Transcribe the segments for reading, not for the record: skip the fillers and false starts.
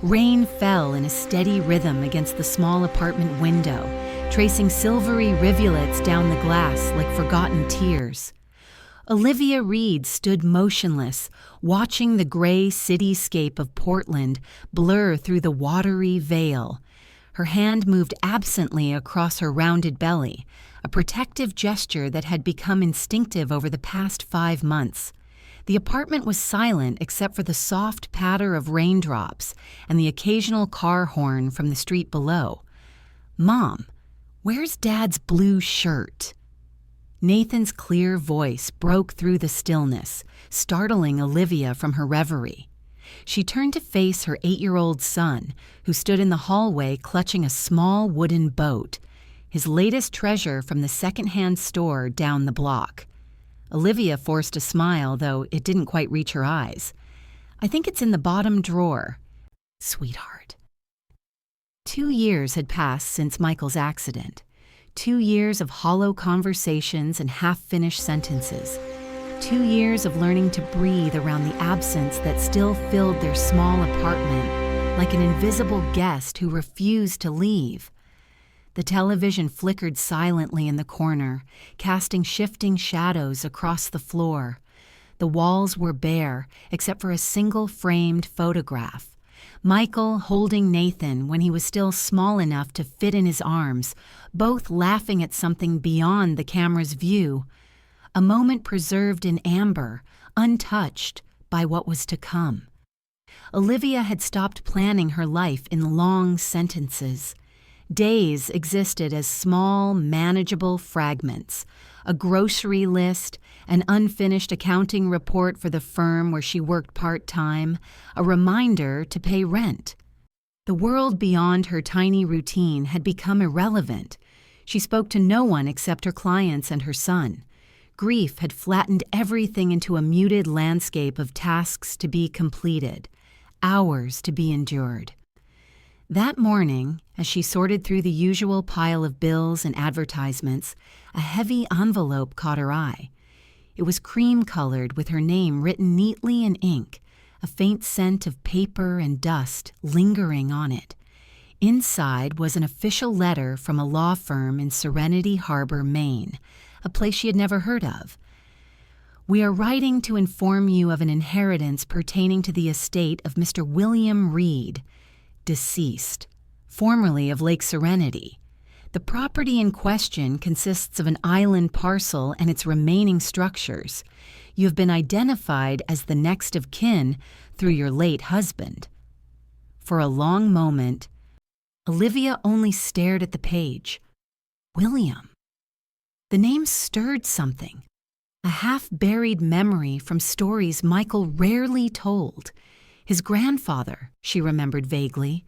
Rain fell in a steady rhythm against the small apartment window, tracing silvery rivulets down the glass like forgotten tears. Olivia Reed stood motionless, watching the gray cityscape of Portland blur through the watery veil. Her hand moved absently across her rounded belly, a protective gesture that had become instinctive over the past 5 months. The apartment was silent except for the soft patter of raindrops and the occasional car horn from the street below. "Mom, where's Dad's blue shirt?" Nathan's clear voice broke through the stillness, startling Olivia from her reverie. She turned to face her 8-year-old son, who stood in the hallway clutching a small wooden boat, his latest treasure from the second-hand store down the block. Olivia forced a smile, though it didn't quite reach her eyes. "I think it's in the bottom drawer, sweetheart." 2 years had passed since Michael's accident. 2 years of hollow conversations and half-finished sentences. 2 years of learning to breathe around the absence that still filled their small apartment, like an invisible guest who refused to leave. The television flickered silently in the corner, casting shifting shadows across the floor. The walls were bare, except for a single framed photograph. Michael holding Nathan when he was still small enough to fit in his arms, both laughing at something beyond the camera's view. A moment preserved in amber, untouched by what was to come. Olivia had stopped planning her life in long sentences. Days existed as small, manageable fragments: a grocery list, an unfinished accounting report for the firm where she worked part-time, a reminder to pay rent. The world beyond her tiny routine had become irrelevant. She spoke to no one except her clients and her son. Grief had flattened everything into a muted landscape of tasks to be completed, hours to be endured. That morning, as she sorted through the usual pile of bills and advertisements, a heavy envelope caught her eye. It was cream-colored with her name written neatly in ink, a faint scent of paper and dust lingering on it. Inside was an official letter from a law firm in Serenity Harbor, Maine, a place she had never heard of. "We are writing to inform you of an inheritance pertaining to the estate of Mr. William Reed, deceased, formerly of Lake Serenity. The property in question consists of an island parcel and its remaining structures. You have been identified as the next of kin through your late husband." For a long moment, Olivia only stared at the page. William. The name stirred something, a half-buried memory from stories Michael rarely told. His grandfather, she remembered vaguely,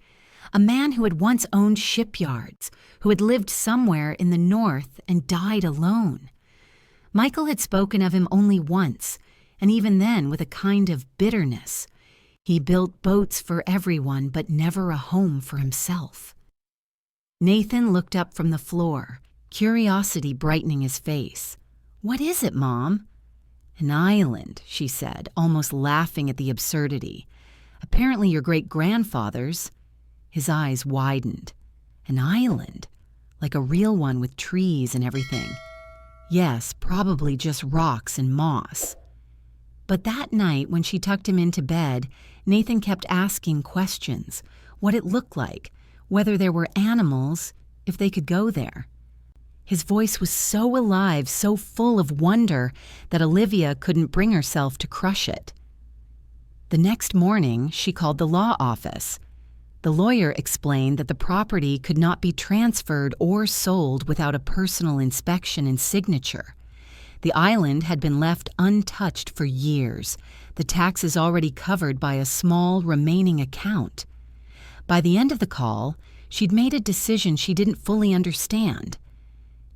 a man who had once owned shipyards, who had lived somewhere in the north and died alone. Michael had spoken of him only once, and even then with a kind of bitterness. He built boats for everyone, but never a home for himself. Nathan looked up from the floor, curiosity brightening his face. "What is it, Mom?" "An island," she said, almost laughing at the absurdity. "Apparently your great-grandfather's." His eyes widened. "An island? Like a real one with trees and everything?" "Yes, probably just rocks and moss." But that night, when she tucked him into bed, Nathan kept asking questions: what it looked like, whether there were animals, if they could go there. His voice was so alive, so full of wonder, that Olivia couldn't bring herself to crush it. The next morning, she called the law office. The lawyer explained that the property could not be transferred or sold without a personal inspection and signature. The island had been left untouched for years, the taxes already covered by a small remaining account. By the end of the call, she'd made a decision she didn't fully understand.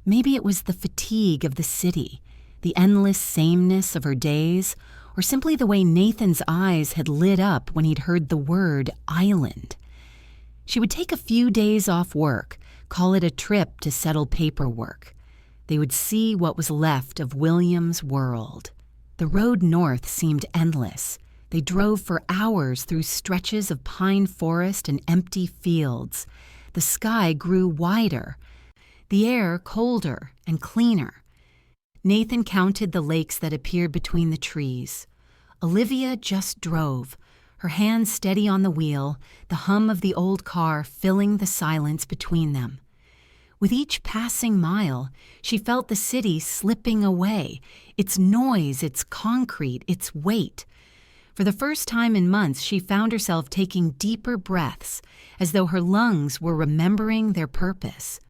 Maybe it was the fatigue of the city, the endless sameness of her days, or simply the way Nathan's eyes had lit up when he'd heard the word island. She would take a few days off work, call it a trip to settle paperwork. They would see what was left of William's world. The road north seemed endless. They drove for hours through stretches of pine forest and empty fields. The sky grew wider, the air colder and cleaner. Nathan counted the lakes that appeared between the trees. Olivia just drove, her hands steady on the wheel, the hum of the old car filling the silence between them. With each passing mile, she felt the city slipping away, its noise, its concrete, its weight. For the first time in months, she found herself taking deeper breaths, as though her lungs were remembering their purpose.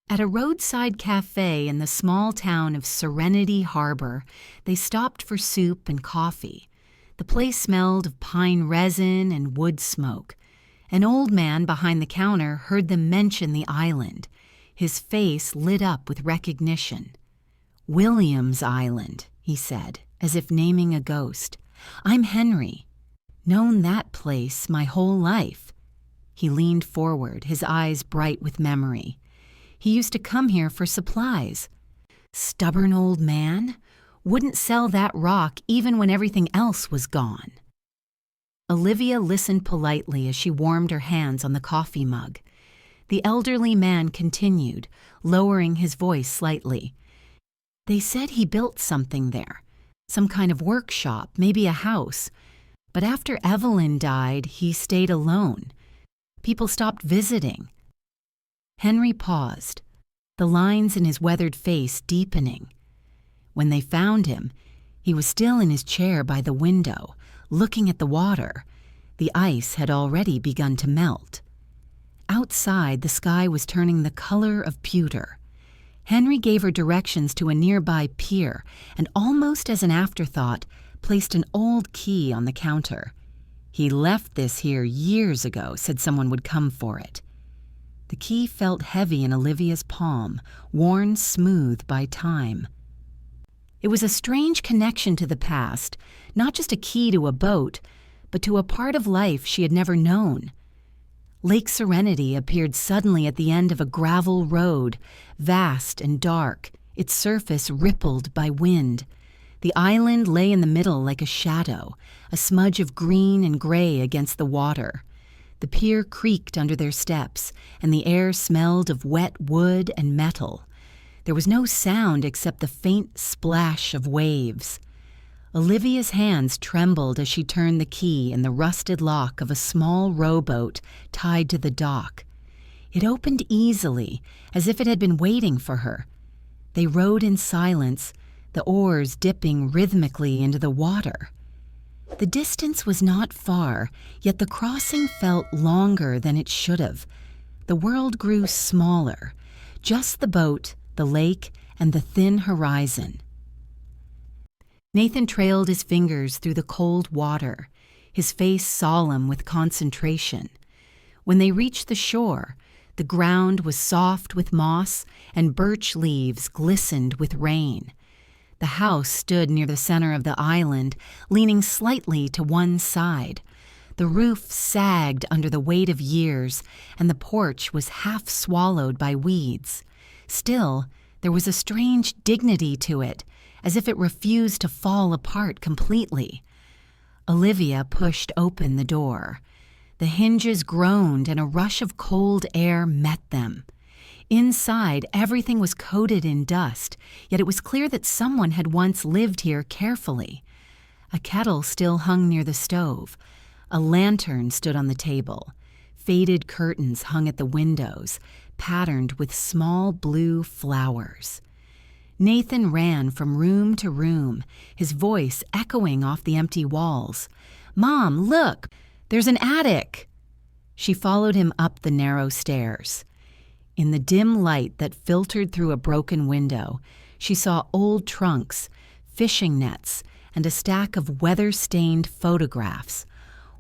At a roadside cafe in the small town of Serenity Harbor, they stopped for soup and coffee. The place smelled of pine resin and wood smoke. An old man behind the counter heard them mention the island. His face lit up with recognition. "Williams Island," he said, as if naming a ghost. "I'm Henry. Known that place my whole life." He leaned forward, his eyes bright with memory. He used to come here for supplies. Stubborn old man. Wouldn't sell that rock even when everything else was gone. Olivia listened politely as she warmed her hands on the coffee mug. The elderly man continued, lowering his voice slightly. "They said he built something there, some kind of workshop, maybe a house. But after Evelyn died, he stayed alone. People stopped visiting." Henry paused, the lines in his weathered face deepening. When they found him, he was still in his chair by the window, looking at the water. The ice had already begun to melt. Outside, the sky was turning the color of pewter. Henry gave her directions to a nearby pier and, almost as an afterthought, placed an old key on the counter. "He left this here years ago, said someone would come for it." The key felt heavy in Olivia's palm, worn smooth by time. It was a strange connection to the past, not just a key to a boat, but to a part of life she had never known. Lake Serenity appeared suddenly at the end of a gravel road, vast and dark, its surface rippled by wind. The island lay in the middle like a shadow, a smudge of green and gray against the water. The pier creaked under their steps, and the air smelled of wet wood and metal. There was no sound except the faint splash of waves. Olivia's hands trembled as she turned the key in the rusted lock of a small rowboat tied to the dock. It opened easily, as if it had been waiting for her. They rowed in silence, the oars dipping rhythmically into the water. The distance was not far, yet the crossing felt longer than it should have. The world grew smaller, just the boat, the lake, and the thin horizon. Nathan trailed his fingers through the cold water, his face solemn with concentration. When they reached the shore, the ground was soft with moss and birch leaves glistened with rain. The house stood near the center of the island, leaning slightly to one side. The roof sagged under the weight of years, and the porch was half swallowed by weeds. Still, there was a strange dignity to it, as if it refused to fall apart completely. Olivia pushed open the door. The hinges groaned and a rush of cold air met them. Inside, everything was coated in dust, yet it was clear that someone had once lived here carefully. A kettle still hung near the stove. A lantern stood on the table. Faded curtains hung at the windows, patterned with small blue flowers. Nathan ran from room to room, his voice echoing off the empty walls. "Mom, look! There's an attic!" She followed him up the narrow stairs. In the dim light that filtered through a broken window, she saw old trunks, fishing nets, and a stack of weather-stained photographs.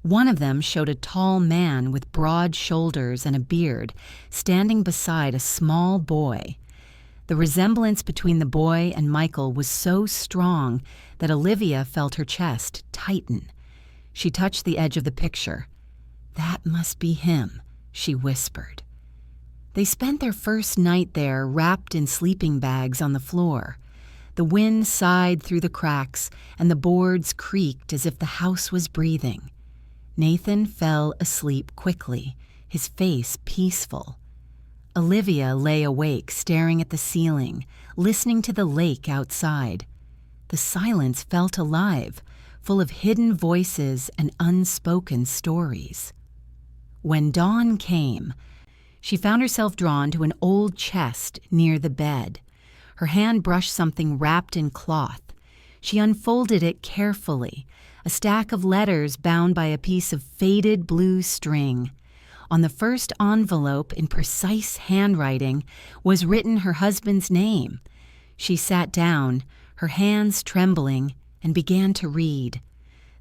One of them showed a tall man with broad shoulders and a beard, standing beside a small boy. The resemblance between the boy and Michael was so strong that Olivia felt her chest tighten. She touched the edge of the picture. "That must be him," she whispered. They spent their first night there wrapped in sleeping bags on the floor. The wind sighed through the cracks, and the boards creaked as if the house was breathing. Nathan fell asleep quickly, his face peaceful. Olivia lay awake, staring at the ceiling, listening to the lake outside. The silence felt alive, full of hidden voices and unspoken stories. When dawn came, she found herself drawn to an old chest near the bed. Her hand brushed something wrapped in cloth. She unfolded it carefully, a stack of letters bound by a piece of faded blue string. On the first envelope, in precise handwriting, was written her husband's name. She sat down, her hands trembling, and began to read.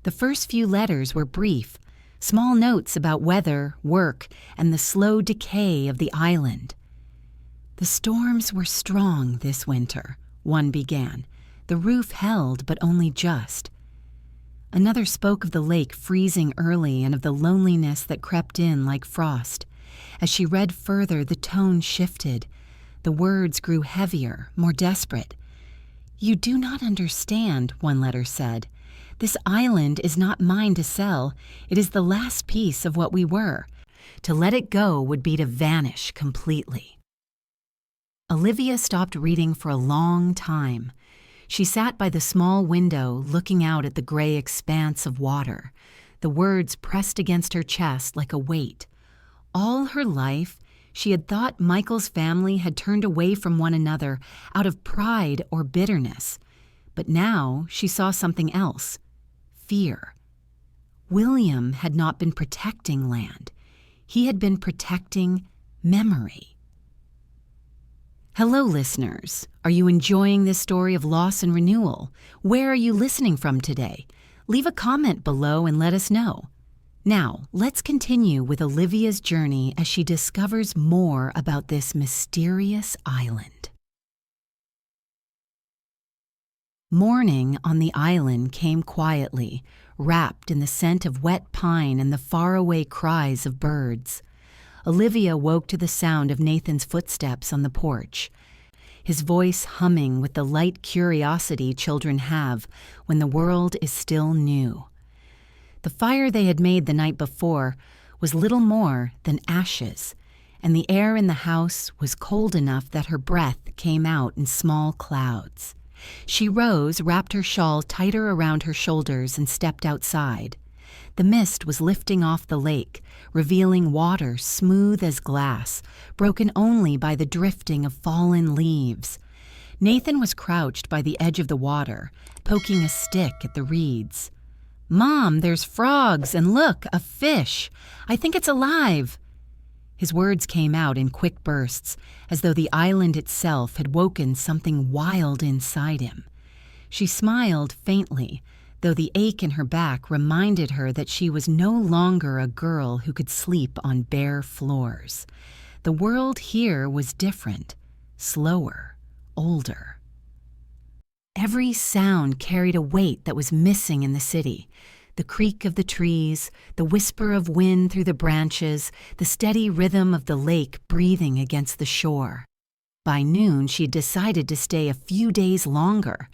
The first few letters were brief, small notes about weather, work, and the slow decay of the island. "The storms were strong this winter," one began. "The roof held, but only just." Another spoke of the lake freezing early and of the loneliness that crept in like frost. As she read further, the tone shifted. The words grew heavier, more desperate. "You do not understand," one letter said. "This island is not mine to sell. It is the last piece of what we were. To let it go would be to vanish completely." Olivia stopped reading for a long time. She sat by the small window, looking out at the gray expanse of water. The words pressed against her chest like a weight. All her life, she had thought Michael's family had turned away from one another out of pride or bitterness. But now she saw something else: fear. William had not been protecting land. He had been protecting memory. Hello, listeners. Are you enjoying this story of loss and renewal? Where are you listening from today? Leave a comment below and let us know. Now, let's continue with Olivia's journey as she discovers more about this mysterious island. Morning on the island came quietly, wrapped in the scent of wet pine and the faraway cries of birds. Olivia woke to the sound of Nathan's footsteps on the porch, his voice humming with the light curiosity children have when the world is still new. The fire they had made the night before was little more than ashes, and the air in the house was cold enough that her breath came out in small clouds. She rose, wrapped her shawl tighter around her shoulders, and stepped outside. The mist was lifting off the lake, revealing water smooth as glass, broken only by the drifting of fallen leaves. Nathan was crouched by the edge of the water, poking a stick at the reeds. "Mom, there's frogs, and look, a fish. I think it's alive." His words came out in quick bursts, as though the island itself had woken something wild inside him. She smiled faintly, though the ache in her back reminded her that she was no longer a girl who could sleep on bare floors. The world here was different, slower, older. Every sound carried a weight that was missing in the city. The creak of the trees, the whisper of wind through the branches, the steady rhythm of the lake breathing against the shore. By noon, she had decided to stay a few days longer.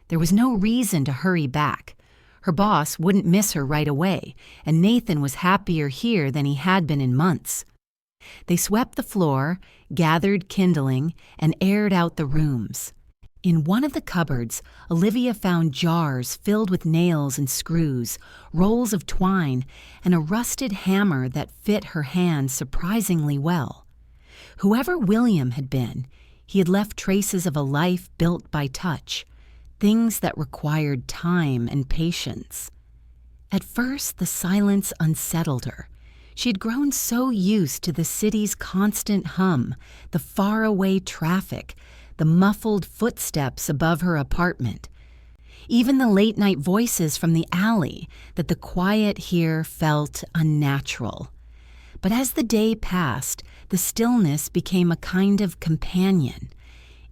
There was no reason to hurry back. Her boss wouldn't miss her right away, and Nathan was happier here than he had been in months. They swept the floor, gathered kindling, and aired out the rooms. In one of the cupboards, Olivia found jars filled with nails and screws, rolls of twine, and a rusted hammer that fit her hand surprisingly well. Whoever William had been, he had left traces of a life built by touch, things that required time and patience. At first, the silence unsettled her. She had grown so used to the city's constant hum, the faraway traffic, the muffled footsteps above her apartment, even the late-night voices from the alley, that the quiet here felt unnatural. But as the day passed, the stillness became a kind of companion.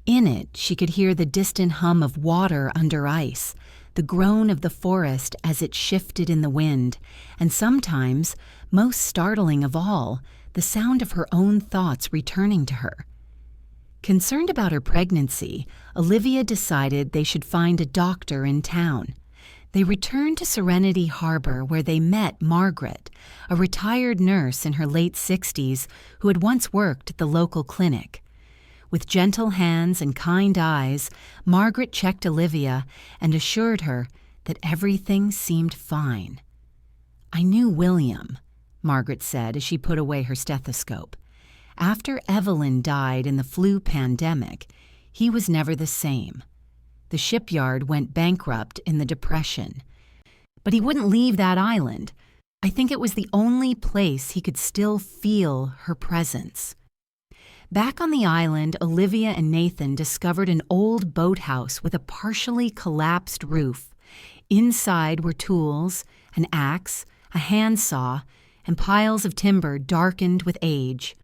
In it, she could hear the distant hum of water under ice, the groan of the forest as it shifted in the wind, and sometimes, most startling of all, the sound of her own thoughts returning to her. Concerned about her pregnancy, Olivia decided they should find a doctor in town. They returned to Serenity Harbor where they met Margaret, a retired nurse in her late 60s who had once worked at the local clinic. With gentle hands and kind eyes, Margaret checked Olivia and assured her that everything seemed fine. "I knew William," Margaret said as she put away her stethoscope. "After Evelyn died in the flu pandemic, he was never the same. The shipyard went bankrupt in the Depression. But he wouldn't leave that island. I think it was the only place he could still feel her presence." Back on the island, Olivia and Nathan discovered an old boathouse with a partially collapsed roof. Inside were tools, an axe, a handsaw, and piles of timber darkened with age.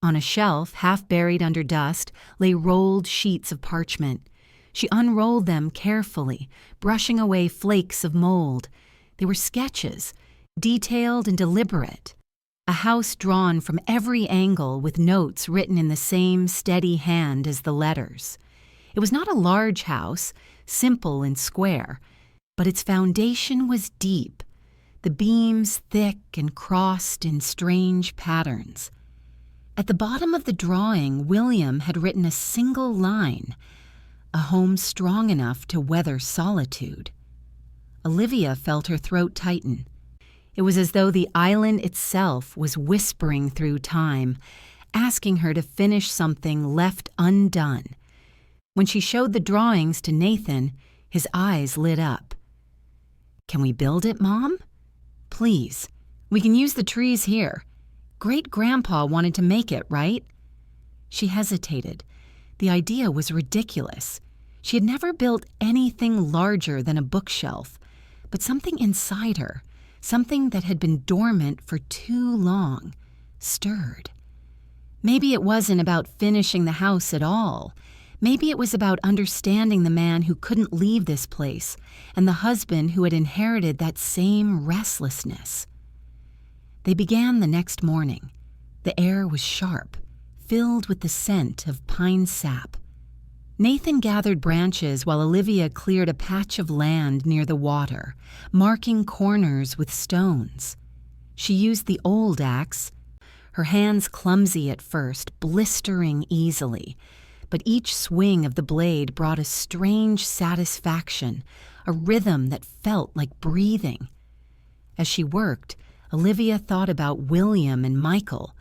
On a shelf, half buried under dust, lay rolled sheets of parchment. She unrolled them carefully, brushing away flakes of mold. They were sketches, detailed and deliberate. A house drawn from every angle with notes written in the same steady hand as the letters. It was not a large house, simple and square, but its foundation was deep, the beams thick and crossed in strange patterns. At the bottom of the drawing, William had written a single line, "A home strong enough to weather solitude." Olivia felt her throat tighten. It was as though the island itself was whispering through time, asking her to finish something left undone. When she showed the drawings to Nathan, his eyes lit up. "Can we build it, Mom? Please. We can use the trees here. Great-grandpa wanted to make it, right?" She hesitated. The idea was ridiculous. She had never built anything larger than a bookshelf, but something inside her, something that had been dormant for too long, stirred. Maybe it wasn't about finishing the house at all. Maybe it was about understanding the man who couldn't leave this place and the husband who had inherited that same restlessness. They began the next morning. The air was sharp, filled with the scent of pine sap. Nathan gathered branches while Olivia cleared a patch of land near the water, marking corners with stones. She used the old axe, her hands clumsy at first, blistering easily, but each swing of the blade brought a strange satisfaction, a rhythm that felt like breathing. As she worked, Olivia thought about William and Michael,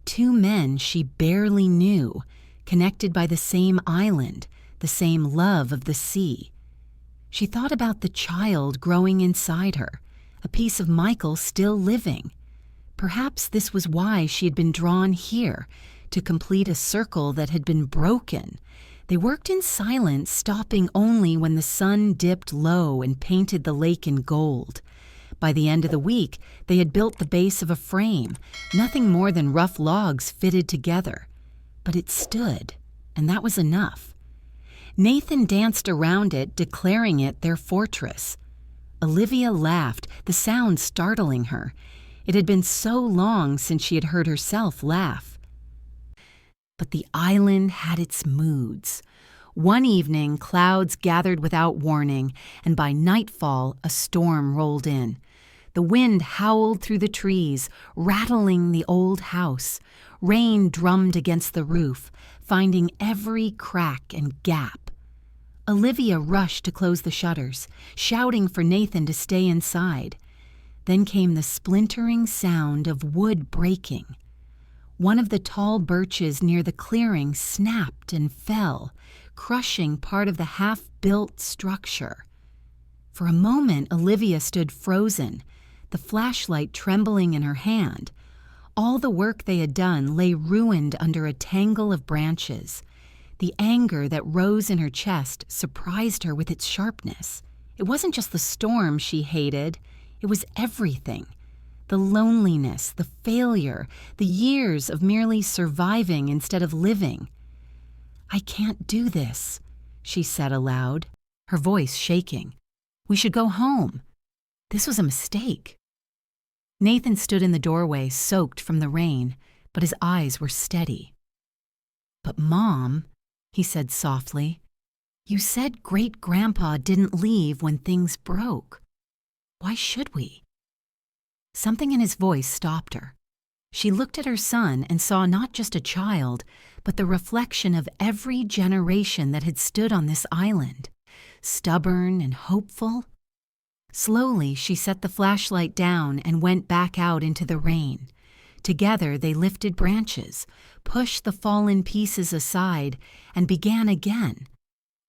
two men she barely knew, connected by the same island, the same love of the sea. She thought about the child growing inside her, a piece of Michael still living. Perhaps this was why she had been drawn here, to complete a circle that had been broken. They worked in silence, stopping only when the sun dipped low and painted the lake in gold. By the end of the week, they had built the base of a frame, nothing more than rough logs fitted together. But it stood, and that was enough. Nathan danced around it, declaring it their fortress. Olivia laughed, the sound startling her. It had been so long since she had heard herself laugh. But the island had its moods. One evening, clouds gathered without warning, and by nightfall, a storm rolled in. The wind howled through the trees, rattling the old house. Rain drummed against the roof, finding every crack and gap. Olivia rushed to close the shutters, shouting for Nathan to stay inside. Then came the splintering sound of wood breaking. One of the tall birches near the clearing snapped and fell, crushing part of the half-built structure. For a moment, Olivia stood frozen, the flashlight trembling in her hand. All the work they had done lay ruined under a tangle of branches. The anger that rose in her chest surprised her with its sharpness. It wasn't just the storm she hated, it was everything. The loneliness, the failure, the years of merely surviving instead of living. "I can't do this," she said aloud, her voice shaking. "We should go home. This was a mistake." Nathan stood in the doorway, soaked from the rain, but his eyes were steady. "But Mom," he said softly. "You said Great-Grandpa didn't leave when things broke. Why should we?" Something in his voice stopped her. She looked at her son and saw not just a child, but the reflection of every generation that had stood on this island, stubborn and hopeful. Slowly, she set the flashlight down and went back out into the rain. Together, they lifted branches, pushed the fallen pieces aside, and began again.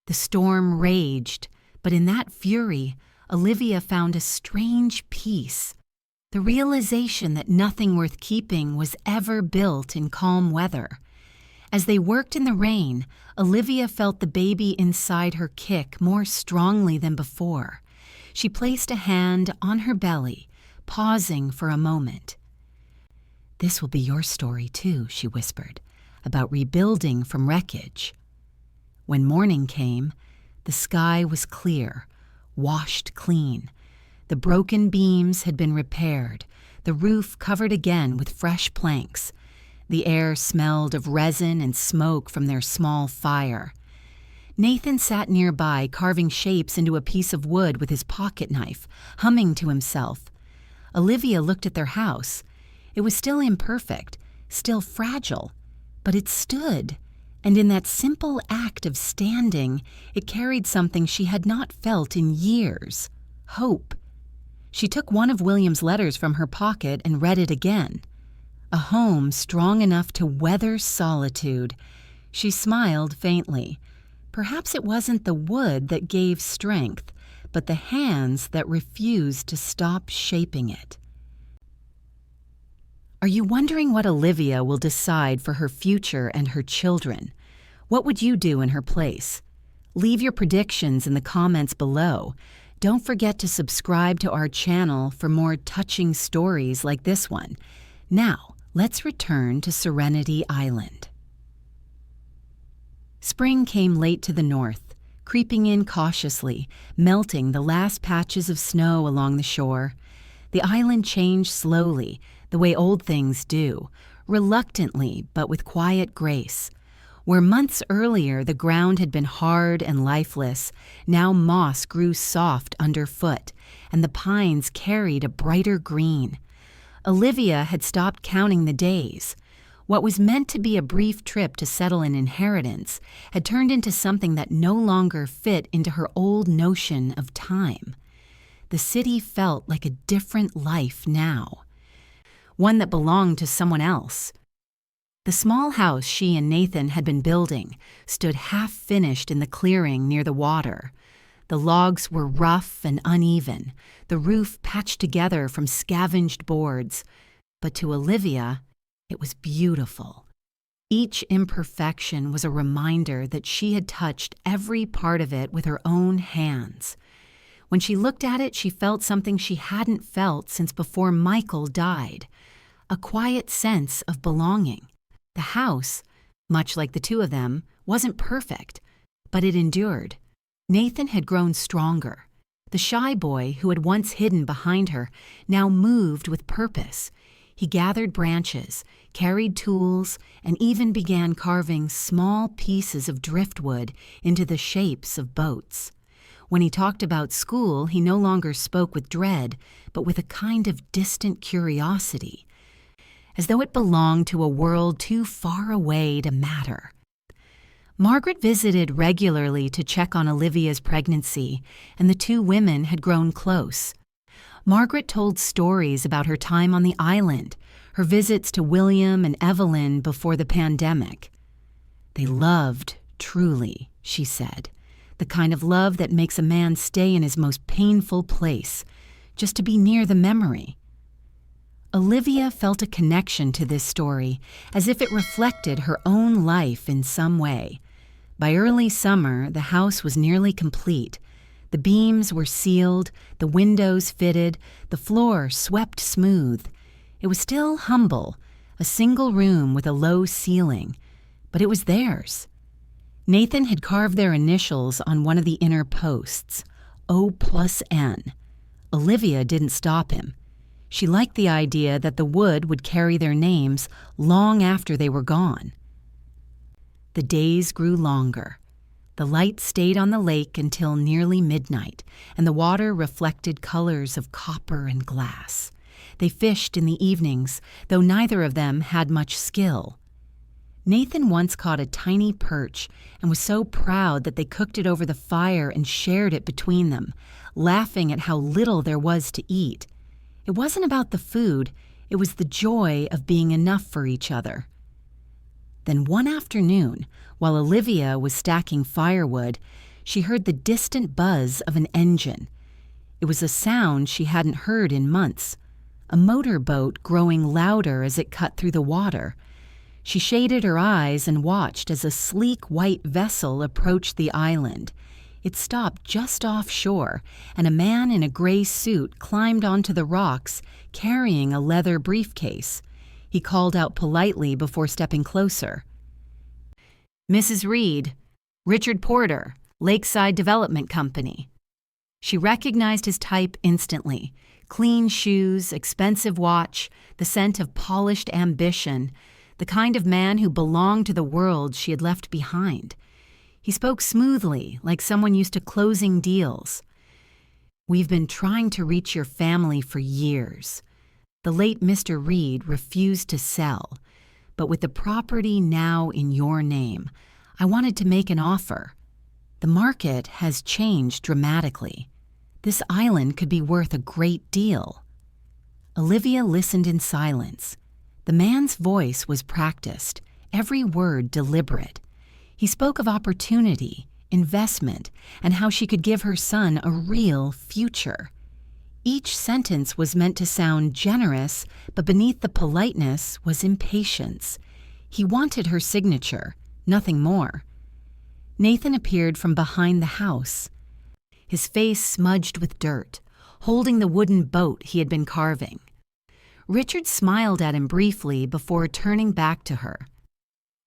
The storm raged, but in that fury, Olivia found a strange peace. The realization that nothing worth keeping was ever built in calm weather. As they worked in the rain, Olivia felt the baby inside her kick more strongly than before. She placed a hand on her belly, pausing for a moment. "This will be your story too," she whispered, "about rebuilding from wreckage." When morning came, the sky was clear, washed clean. The broken beams had been repaired, the roof covered again with fresh planks. The air smelled of resin and smoke from their small fire. Nathan sat nearby, carving shapes into a piece of wood with his pocket knife, humming to himself. Olivia looked at their house. It was still imperfect, still fragile, but it stood, and in that simple act of standing, it carried something she had not felt in years: hope. She took one of William's letters from her pocket and read it again. A home strong enough to weather solitude. She smiled faintly. Perhaps it wasn't the wood that gave strength, but the hands that refused to stop shaping it. Are you wondering what Olivia will decide for her future and her children? What would you do in her place? Leave your predictions in the comments below. Don't forget to subscribe to our channel for more touching stories like this one. Now, let's return to Serenity Island. Spring came late to the north, creeping in cautiously, melting the last patches of snow along the shore. The island changed slowly, the way old things do, reluctantly but with quiet grace. Where months earlier the ground had been hard and lifeless, now moss grew soft underfoot, and the pines carried a brighter green. Olivia had stopped counting the days. What was meant to be a brief trip to settle an inheritance had turned into something that no longer fit into her old notion of time. The city felt like a different life now, one that belonged to someone else. The small house she and Nathan had been building stood half-finished in the clearing near the water. The logs were rough and uneven, the roof patched together from scavenged boards. But to Olivia, it was beautiful. Each imperfection was a reminder that she had touched every part of it with her own hands. When she looked at it, she felt something she hadn't felt since before Michael died, a quiet sense of belonging. The house, much like the two of them, wasn't perfect, but it endured. Nathan had grown stronger. The shy boy, who had once hidden behind her, now moved with purpose. He gathered branches, carried tools, and even began carving small pieces of driftwood into the shapes of boats. When he talked about school, he no longer spoke with dread, but with a kind of distant curiosity, as though it belonged to a world too far away to matter. Margaret visited regularly to check on Olivia's pregnancy, and the two women had grown close. Margaret told stories about her time on the island, her visits to William and Evelyn before the pandemic. They loved, truly, she said, the kind of love that makes a man stay in his most painful place, just to be near the memory. Olivia felt a connection to this story, as if it reflected her own life in some way. By early summer, the house was nearly complete. The beams were sealed, the windows fitted, the floor swept smooth. It was still humble, a single room with a low ceiling, but it was theirs. Nathan had carved their initials on one of the inner posts, O+N. Olivia didn't stop him. She liked the idea that the wood would carry their names long after they were gone. The days grew longer. The light stayed on the lake until nearly midnight, and the water reflected colors of copper and glass. They fished in the evenings, though neither of them had much skill. Nathan once caught a tiny perch and was so proud that they cooked it over the fire and shared it between them, laughing at how little there was to eat. It wasn't about the food, it was the joy of being enough for each other. Then one afternoon, while Olivia was stacking firewood, she heard the distant buzz of an engine. It was a sound she hadn't heard in months, a motorboat growing louder as it cut through the water. She shaded her eyes and watched as a sleek white vessel approached the island. It stopped just offshore, and a man in a gray suit climbed onto the rocks, carrying a leather briefcase. He called out politely before stepping closer. "Mrs. Reed, Richard Porter, Lakeside Development Company." She recognized his type instantly. Clean shoes, expensive watch, the scent of polished ambition, the kind of man who belonged to the world she had left behind. He spoke smoothly, like someone used to closing deals. "We've been trying to reach your family for years. The late Mr. Reed refused to sell, but with the property now in your name, I wanted to make an offer. The market has changed dramatically. This island could be worth a great deal." Olivia listened in silence. The man's voice was practiced, every word deliberate. He spoke of opportunity, investment, and how she could give her son a real future. Each sentence was meant to sound generous, but beneath the politeness was impatience. He wanted her signature, nothing more. Nathan appeared from behind the house, his face smudged with dirt, holding the wooden boat he had been carving. Richard smiled at him briefly before turning back to her.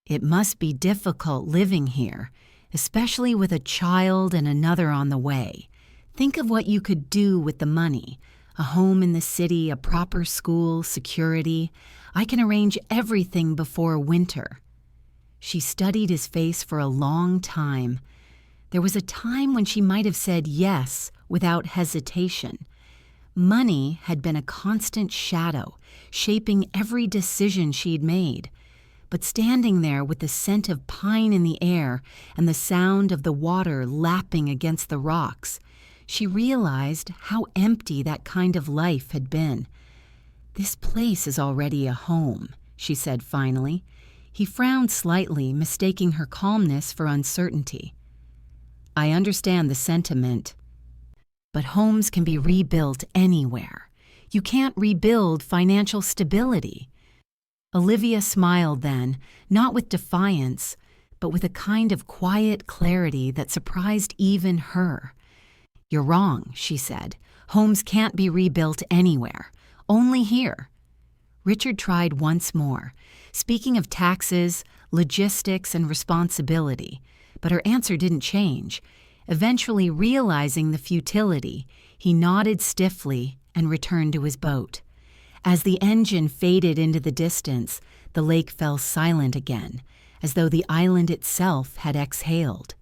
"It must be difficult living here, especially with a child and another on the way. Think of what you could do with the money. A home in the city, a proper school, security. I can arrange everything before winter." She studied his face for a long time. There was a time when she might have said yes without hesitation. Money had been a constant shadow, shaping every decision she'd made. But standing there with the scent of pine in the air and the sound of the water lapping against the rocks, she realized how empty that kind of life had been. "This place is already a home," she said finally. He frowned slightly, mistaking her calmness for uncertainty. "I understand the sentiment, but homes can be rebuilt anywhere. You can't rebuild financial stability." Olivia smiled then, not with defiance, but with a kind of quiet clarity that surprised even her. "You're wrong," she said. "Homes can't be rebuilt anywhere, only here." Richard tried once more, speaking of taxes, logistics, and responsibility, but her answer didn't change. Eventually realizing the futility, he nodded stiffly and returned to his boat. As the engine faded into the distance, the lake fell silent again, as though the island itself had exhaled.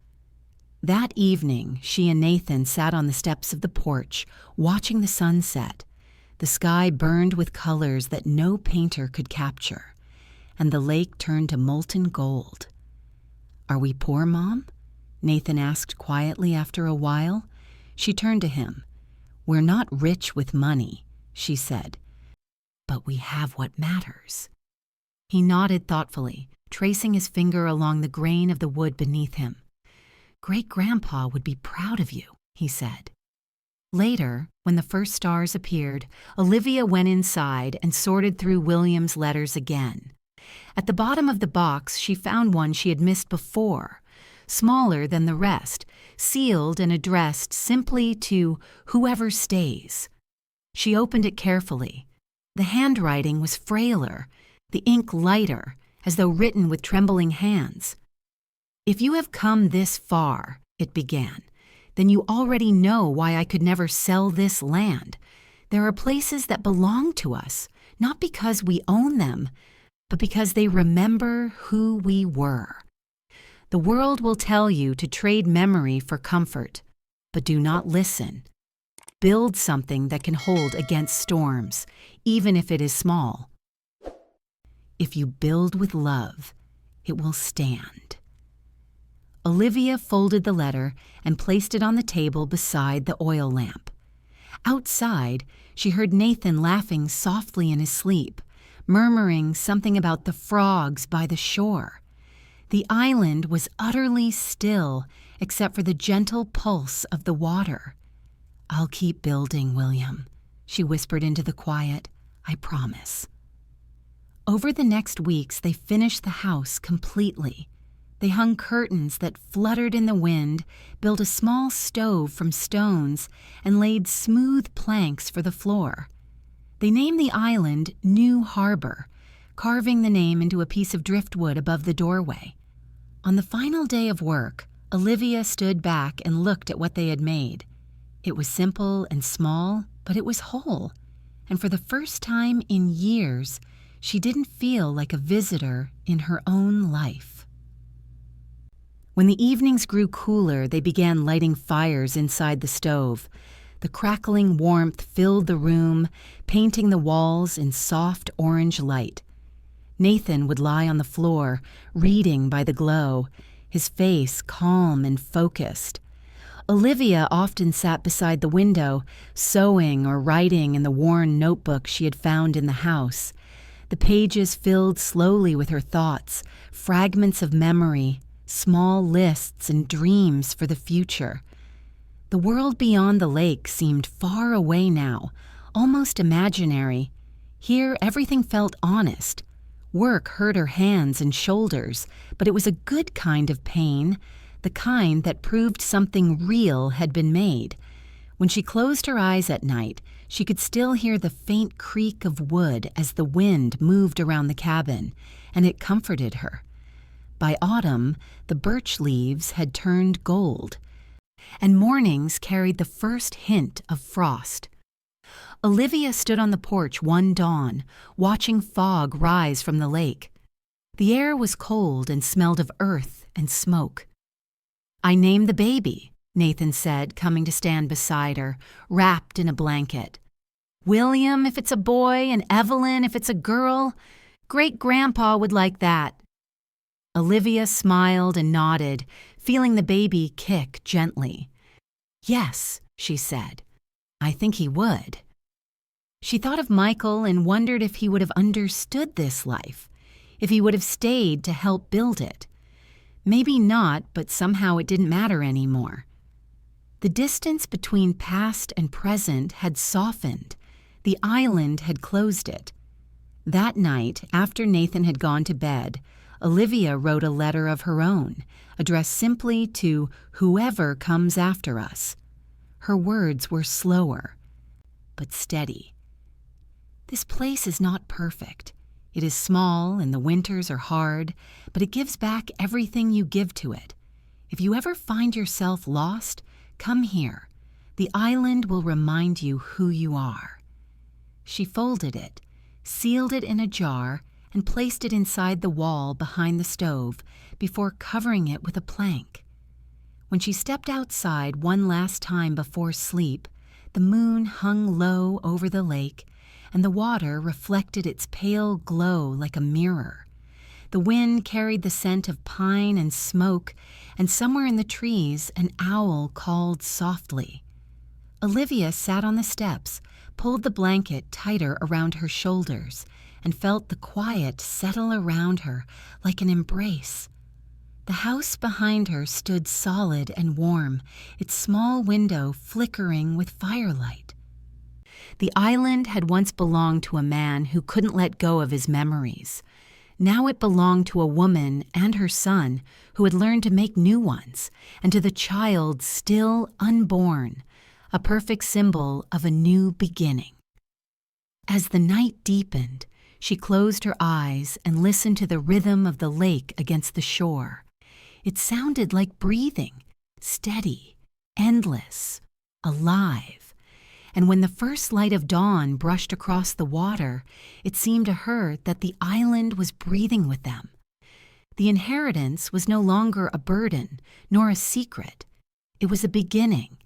That evening, she and Nathan sat on the steps of the porch, watching the sunset. The sky burned with colors that no painter could capture, and the lake turned to molten gold. "Are we poor, Mom?" Nathan asked quietly after a while. She turned to him. "We're not rich with money," she said, "but we have what matters." He nodded thoughtfully, tracing his finger along the grain of the wood beneath him. "Great-grandpa would be proud of you," he said. Later, when the first stars appeared, Olivia went inside and sorted through William's letters again. At the bottom of the box, she found one she had missed before, smaller than the rest, sealed and addressed simply to "Whoever stays." She opened it carefully. The handwriting was frailer, the ink lighter, as though written with trembling hands. "If you have come this far," it began, "then you already know why I could never sell this land. There are places that belong to us, not because we own them, but because they remember who we were. The world will tell you to trade memory for comfort, but do not listen. Build something that can hold against storms, even if it is small. If you build with love, it will stand. Olivia folded the letter and placed it on the table beside the oil lamp. Outside, she heard Nathan laughing softly in his sleep, murmuring something about the frogs by the shore. The island was utterly still except for the gentle pulse of the water. "I'll keep building, William," she whispered into the quiet. "I promise." Over the next weeks, they finished the house completely. They hung curtains that fluttered in the wind, built a small stove from stones, and laid smooth planks for the floor. They named the island New Harbor, carving the name into a piece of driftwood above the doorway. On the final day of work, Olivia stood back and looked at what they had made. It was simple and small, but it was whole. And for the first time in years, she didn't feel like a visitor in her own life. When the evenings grew cooler, they began lighting fires inside the stove. The crackling warmth filled the room, painting the walls in soft orange light. Nathan would lie on the floor, reading by the glow, his face calm and focused. Olivia often sat beside the window, sewing or writing in the worn notebook she had found in the house. The pages filled slowly with her thoughts, fragments of memory, small lists and dreams for the future. The world beyond the lake seemed far away now, almost imaginary. Here, everything felt honest. Work hurt her hands and shoulders, but it was a good kind of pain, the kind that proved something real had been made. When she closed her eyes at night, she could still hear the faint creak of wood as the wind moved around the cabin, and it comforted her. By autumn, the birch leaves had turned gold, and mornings carried the first hint of frost. Olivia stood on the porch one dawn, watching fog rise from the lake. The air was cold and smelled of earth and smoke. "I named the baby," Nathan said, coming to stand beside her, wrapped in a blanket. "William if it's a boy and Evelyn if it's a girl. Great-grandpa would like that." Olivia smiled and nodded, feeling the baby kick gently. "Yes," she said, "I think he would." She thought of Michael and wondered if he would have understood this life, if he would have stayed to help build it. Maybe not, but somehow it didn't matter anymore. The distance between past and present had softened. The island had closed it. That night, after Nathan had gone to bed, Olivia wrote a letter of her own, addressed simply to whoever comes after us. Her words were slower, but steady. "This place is not perfect. It is small and the winters are hard, but it gives back everything you give to it. If you ever find yourself lost, come here. The island will remind you who you are." She folded it, sealed it in a jar, and placed it inside the wall behind the stove before covering it with a plank. When she stepped outside one last time before sleep, the moon hung low over the lake, and the water reflected its pale glow like a mirror. The wind carried the scent of pine and smoke, and somewhere in the trees an owl called softly. Olivia sat on the steps, pulled the blanket tighter around her shoulders, and felt the quiet settle around her like an embrace. The house behind her stood solid and warm, its small window flickering with firelight. The island had once belonged to a man who couldn't let go of his memories. Now it belonged to a woman and her son who had learned to make new ones, and to the child still unborn, a perfect symbol of a new beginning. As the night deepened, she closed her eyes and listened to the rhythm of the lake against the shore. It sounded like breathing, steady, endless, alive. And when the first light of dawn brushed across the water, it seemed to her that the island was breathing with them. The inheritance was no longer a burden, nor a secret. It was a beginning.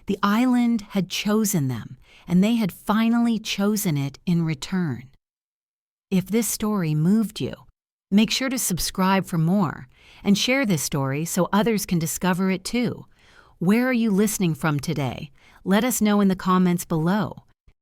The island had chosen them, and they had finally chosen it in return. If this story moved you, make sure to subscribe for more and share this story so others can discover it too. Where are you listening from today? Let us know in the comments below.